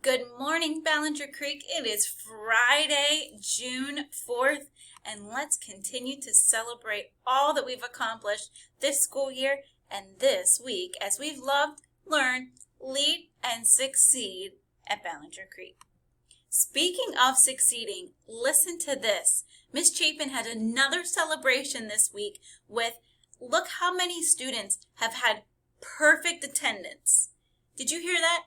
Good morning, Ballinger Creek. It is Friday, June 4th, and let's continue to celebrate all that we've accomplished this school year and this week as we've loved, learned, lead, and succeed at Ballinger Creek. Speaking of succeeding, listen to this. Miss Chapin had another celebration this week with, look how many students have had perfect attendance. Did you hear that?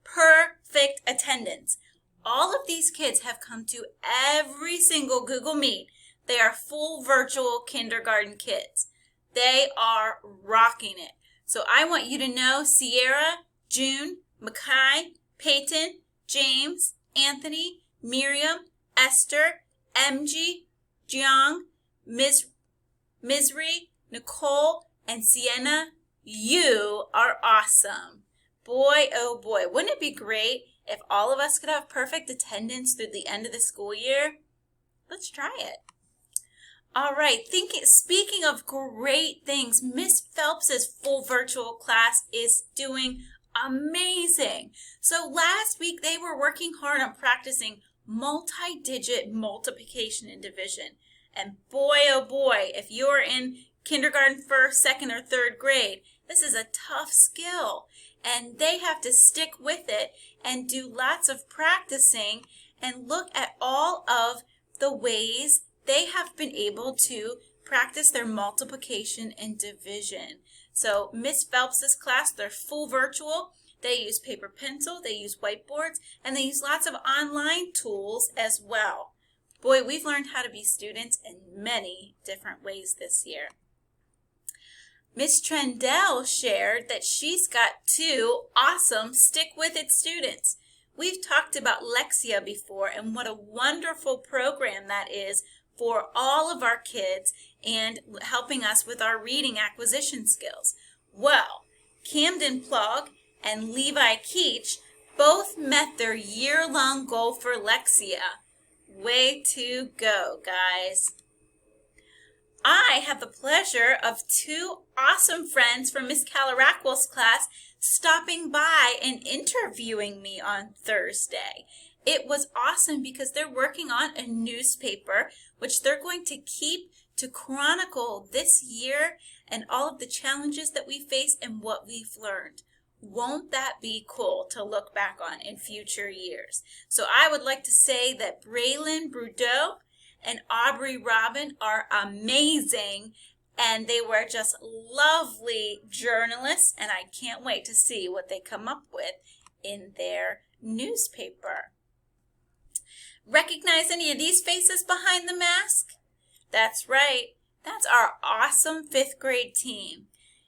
Perfect attendance. All of these kids have come to every single Google Meet. They are full virtual kindergarten kids. They are rocking it. So I want you to know Sierra, June, Makai, Peyton, James, Anthony, Miriam, Esther, MG, Jiang, Misri, Nicole, and Sienna, you are awesome. Boy, oh boy, wouldn't it be great if all of us could have perfect attendance through the end of the school year? Let's try it. All right, speaking of great things, Miss Phelps's full virtual class is doing amazing. So last week they were working hard on practicing multi-digit multiplication and division. And boy, oh boy, if you're in kindergarten, first, second, or third grade, this is a tough skill. And they have to stick with it and do lots of practicing and look at all of the ways they have been able to practice their multiplication and division. So Miss Phelps's class, they're full virtual. They use paper pencil, they use whiteboards, and they use lots of online tools as well. Boy, we've learned how to be students in many different ways this year. Miss Trendell shared that she's got two awesome stick-with-it students. We've talked about Lexia before and what a wonderful program that is for all of our kids and helping us with our reading acquisition skills. Well, Camden Plug and Levi Keach both met their year-long goal for Lexia. Way to go, guys. I have the pleasure of two awesome friends from Miss Calaraquil's class stopping by and interviewing me on Thursday. It was awesome because they're working on a newspaper which they're going to keep to chronicle this year and all of the challenges that we face and what we've learned. Won't that be cool to look back on in future years? So I would like to say that Braylon Brudeau and Aubrey Robin are amazing, and they were just lovely journalists, and I can't wait to see what they come up with in their newspaper. Recognize any of these faces behind the mask? That's right. That's our awesome 5th grade team.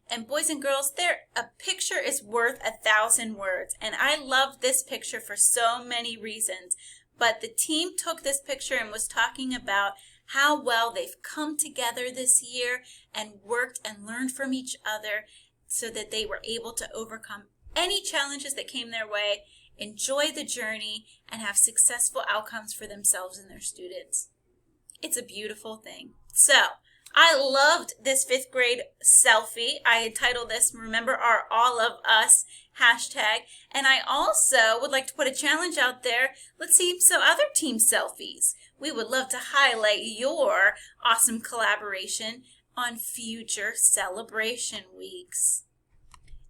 And boys and girls, a picture is worth 1,000 words, and I love this picture for so many reasons. But the team took this picture and was talking about how well they've come together this year and worked and learned from each other so that they were able to overcome any challenges that came their way, enjoy the journey, and have successful outcomes for themselves and their students. It's a beautiful thing. So, I loved this 5th grade selfie. I entitled this, Remember Our All of Us hashtag. And I also would like to put a challenge out there. Let's see some other team selfies. We would love to highlight your awesome collaboration on future celebration weeks.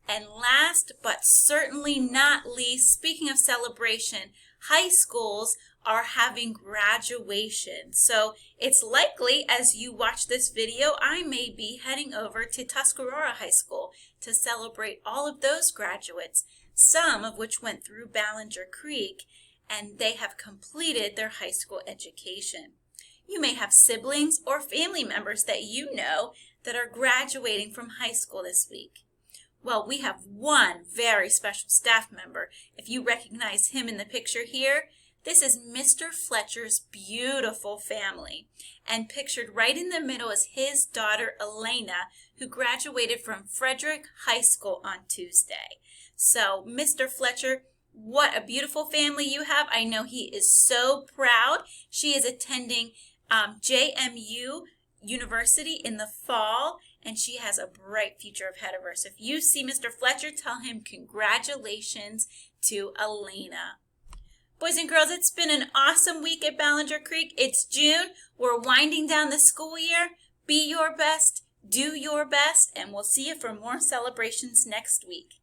And last but certainly not least, speaking of celebration, high schools are having graduation. So it's likely as you watch this video, I may be heading over to Tuscarora High School to celebrate all of those graduates, some of which went through Ballinger Creek, and they have completed their high school education. You may have siblings or family members that you know that are graduating from high school this week. Well, we have one very special staff member. If you recognize him in the picture here, this is Mr. Fletcher's beautiful family. And pictured right in the middle is his daughter, Elena, who graduated from Frederick High School on Tuesday. So, Mr. Fletcher, what a beautiful family you have. I know he is so proud. She is attending JMU University in the fall, and she has a bright future ahead of her. So if you see Mr. Fletcher, tell him congratulations to Elena. Boys and girls, it's been an awesome week at Ballinger Creek. It's June. We're winding down the school year. Be your best, do your best, and we'll see you for more celebrations next week.